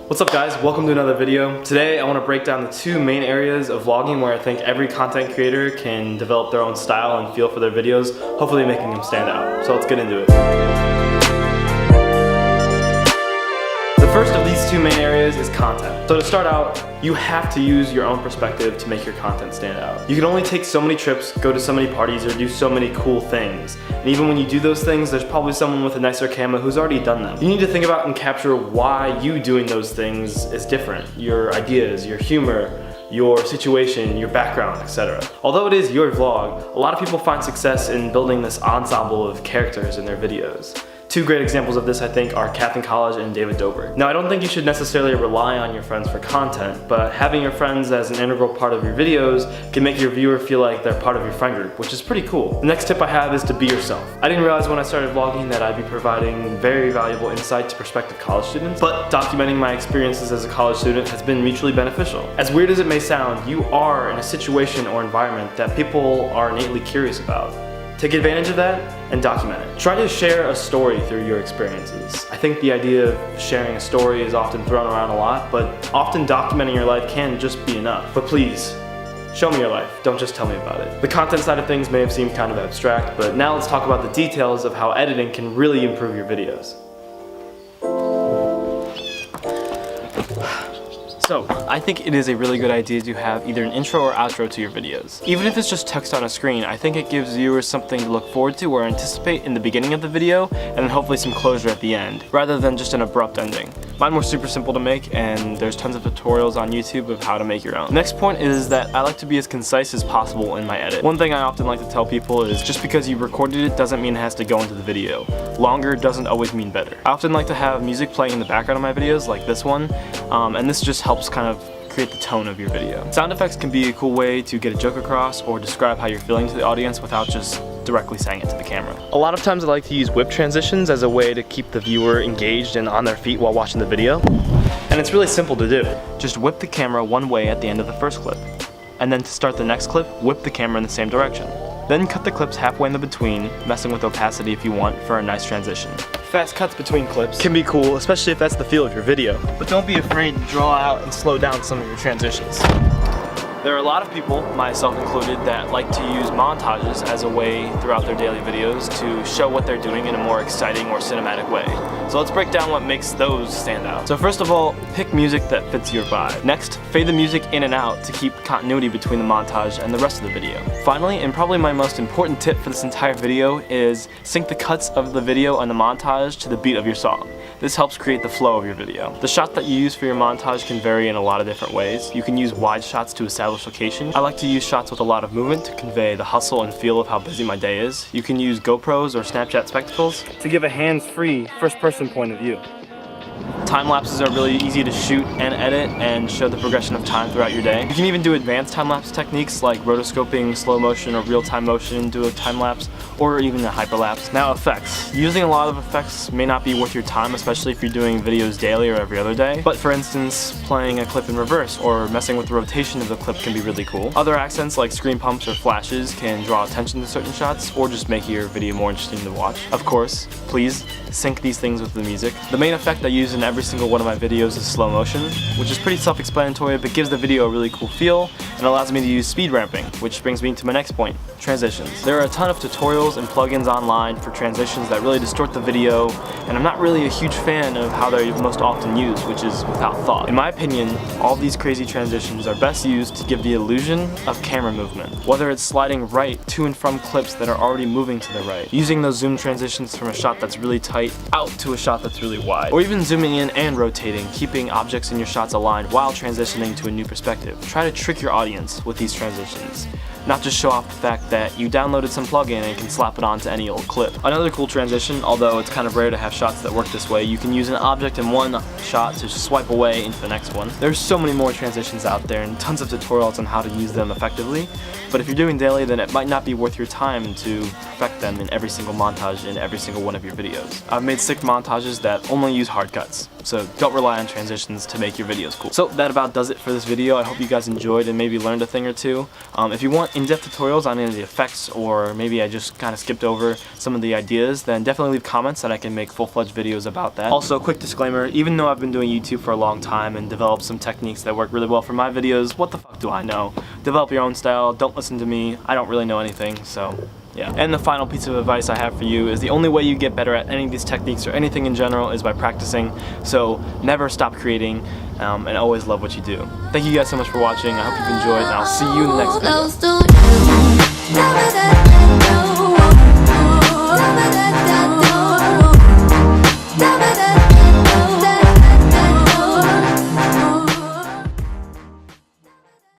What's up guys, welcome to another video. Today I want to break down the two main areas of vlogging where I think every content creator can develop their own style and feel for their videos, hopefully making them stand out. So let's get into it. The first of these two main areas is content. So to start out, you have to use your own perspective to make your content stand out. You can only take so many trips, go to so many parties, or do so many cool things. And even when you do those things, there's probably someone with a nicer camera who's already done them. You need to think about and capture why you doing those things is different. Your ideas, your humor, your situation, your background, etc. Although it is your vlog, a lot of people find success in building this ensemble of characters in their videos. Two great examples of this, I think, are Katherine College and David Dobrik. Now, I don't think you should necessarily rely on your friends for content, but having your friends as an integral part of your videos can make your viewer feel like they're part of your friend group, which is pretty cool. The next tip I have is to be yourself. I didn't realize when I started vlogging that I'd be providing very valuable insight to prospective college students, but documenting my experiences as a college student has been mutually beneficial. As weird as it may sound, you are in a situation or environment that people are innately curious about. Take advantage of that and document it. Try to share a story through your experiences. I think the idea of sharing a story is often thrown around a lot, but often documenting your life can just be enough. But please, show me your life, don't just tell me about it. The content side of things may have seemed kind of abstract, but now let's talk about the details of how editing can really improve your videos. So, I think it is a really good idea to have either an intro or outro to your videos. Even if it's just text on a screen, I think it gives viewers something to look forward to or anticipate in the beginning of the video, and then hopefully some closure at the end, rather than just an abrupt ending. Mine were super simple to make, and there's tons of tutorials on YouTube of how to make your own. Next point is that I like to be as concise as possible in my edit. One thing I often like to tell people is just because you recorded it doesn't mean it has to go into the video. Longer doesn't always mean better. I often like to have music playing in the background of my videos, like this one, and this just helps kind of create the tone of your video. Sound effects can be a cool way to get a joke across or describe how you're feeling to the audience without just directly saying it to the camera. A lot of times I like to use whip transitions as a way to keep the viewer engaged and on their feet while watching the video. And it's really simple to do. Just whip the camera one way at the end of the first clip. And then to start the next clip, whip the camera in the same direction. Then cut the clips halfway in the between, messing with opacity if you want for a nice transition. Fast cuts between clips can be cool, especially if that's the feel of your video. But don't be afraid to draw out and slow down some of your transitions. There are a lot of people, myself included, that like to use montages as a way throughout their daily videos to show what they're doing in a more exciting or cinematic way. So let's break down what makes those stand out. So first of all, pick music that fits your vibe. Next, fade the music in and out to keep continuity between the montage and the rest of the video. Finally, and probably my most important tip for this entire video, is sync the cuts of the video and the montage to the beat of your song. This helps create the flow of your video. The shot that you use for your montage can vary in a lot of different ways. You can use wide shots to establish location. I like to use shots with a lot of movement to convey the hustle and feel of how busy my day is. You can use GoPros or Snapchat spectacles to give a hands-free, first-person point of view. Time lapses are really easy to shoot and edit and show the progression of time throughout your day. You can even do advanced time-lapse techniques like rotoscoping, slow motion, or real-time motion, do a time-lapse, or even a hyperlapse. Now, effects. Using a lot of effects may not be worth your time, especially if you're doing videos daily or every other day. But for instance, playing a clip in reverse or messing with the rotation of the clip can be really cool. Other accents like screen pumps or flashes can draw attention to certain shots or just make your video more interesting to watch. Of course, please sync these things with the music. The main effect I use in every single one of my videos is slow motion, which is pretty self-explanatory but gives the video a really cool feel and allows me to use speed ramping, which brings me to my next point, transitions. There are a ton of tutorials and plugins online for transitions that really distort the video, and I'm not really a huge fan of how they're most often used, which is without thought. In my opinion, all these crazy transitions are best used to give the illusion of camera movement, whether it's sliding right to and from clips that are already moving to the right, using those zoom transitions from a shot that's really tight out to a shot that's really wide, or even zooming in and rotating, keeping objects in your shots aligned while transitioning to a new perspective. Try to trick your audience with these transitions, not just show off the fact that you downloaded some plugin and can slap it onto any old clip. Another cool transition, although it's kind of rare to have shots that work this way, you can use an object in one shot to swipe away into the next one. There's so many more transitions out there and tons of tutorials on how to use them effectively, but if you're doing daily, then it might not be worth your time to perfect them in every single montage in every single one of your videos. I've made sick montages that only use hard cuts. So don't rely on transitions to make your videos cool. So that about does it for this video. I hope you guys enjoyed and maybe learned a thing or two. If you want in-depth tutorials on any of the effects, or maybe I just kind of skipped over some of the ideas, then definitely leave comments that I can make full-fledged videos about that. Also, quick disclaimer, even though I've been doing YouTube for a long time and developed some techniques that work really well for my videos, what the fuck do I know? Develop your own style, don't listen to me, I don't really know anything, so yeah. And the final piece of advice I have for you is the only way you get better at any of these techniques or anything in general is by practicing, so never stop creating and always love what you do. Thank you guys so much for watching, I hope you've enjoyed, and I'll see you in the next video.